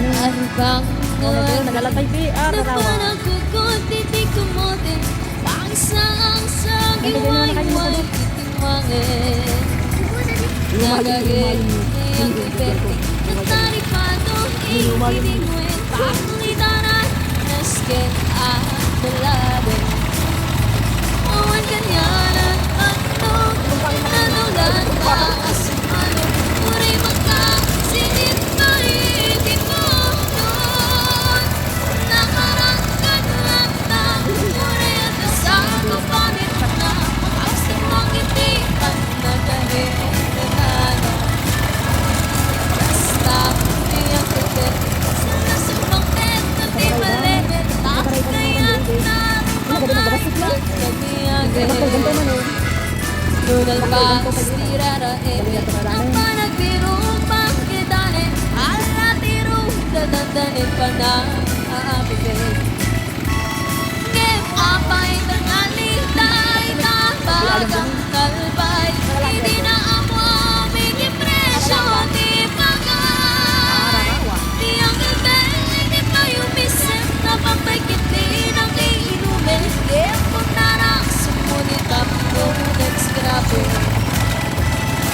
Ano bang Nagalatay di. Rarawa. titik mo din pangsang iway-way titimangin Nagagay ang pipete Nataripado iitinguin Pakulitanan Nasken at balabin Awan kanyanan Ano Nanulan ka Asumalo Uri magkasinit Maritin mo doon Nakarangkan lang na Uri at asako Panit na Makasing mong hindi At nagahit Nunal pa stirara ang panagbiruang pangkidanin alatiro dadandanin pa na aapigay Ngem apay tangalintay tabagang kalbay hindi na amo aming presyo di pagay di ang ibel hindi pa yumisip na papagitin ang iinumin Ngem punara sumunit ako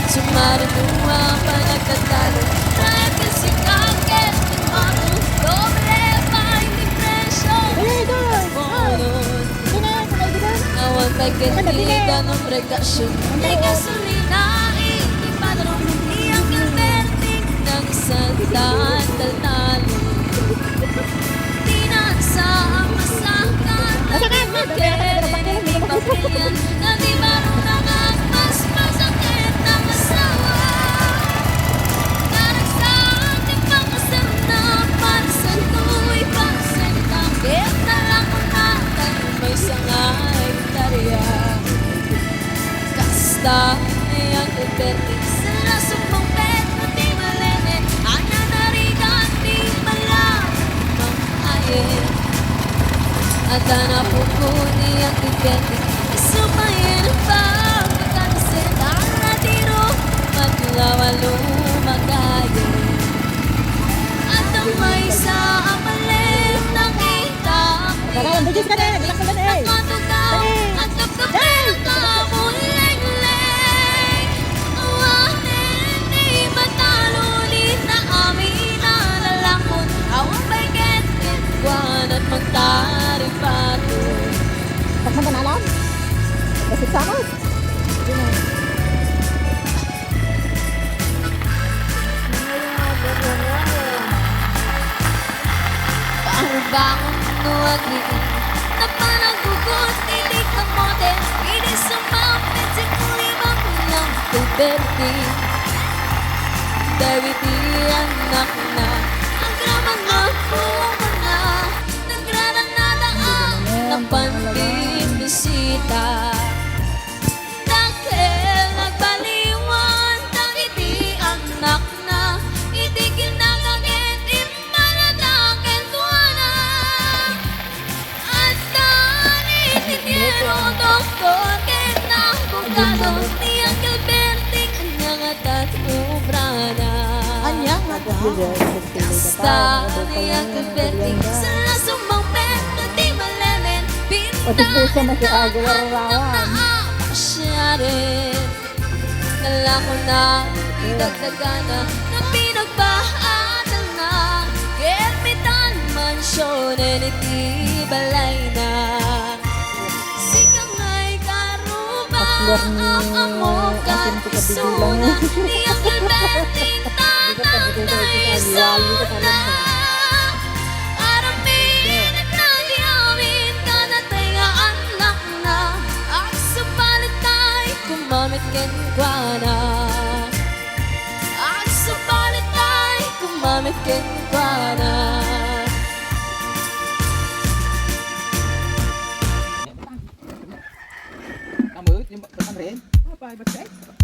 Sumarinua pa nagtatalo Kahit kasi kakit Ano doble pa hindi presyo Kapunod Awan pa kitigan ng pregasyon Di gasolina Hindi padrong Di ang kalberting Nang isang taltalo Di na sa masakan Hindi magkere Hindi papilyan Na di marunang yang kebetik selasung mempet peti melene hanya dari ganti malam mengalir Adana pukuni yang kebetik sumayin bang bukan sedara tiru maglawalu magaye atau may sa amalim ng itak magtaring pato Pag maganalan Basit sa ako Paano nuagriin Na panagugot Hindi ka model Hindi sumapit Sikuli magulang Kulberti Dawiti anak na Ang gramang ako Panting bisita Dahil nagbaliwan Tang iti anak na Iti kinagagit Imanadakin tuwa na At tani Tiniero doktor Kinabugado Niyang kilberting Anyang atat ubrana Anyang atat Kasta Niyang kilberting Sa lasumang O di po siya masiago wararawan Siya rin Nala ko na Pinagdagan na Na pinagbahanan na Kermitan mansyon Iti balay na Sikang ay karuba Ang amo katisuna Niyang ilbeting Tanang na isuna Kumamit ken kuana At subalit ay kumamit ken kuana Kamu yung bakan rin? Apa, ba't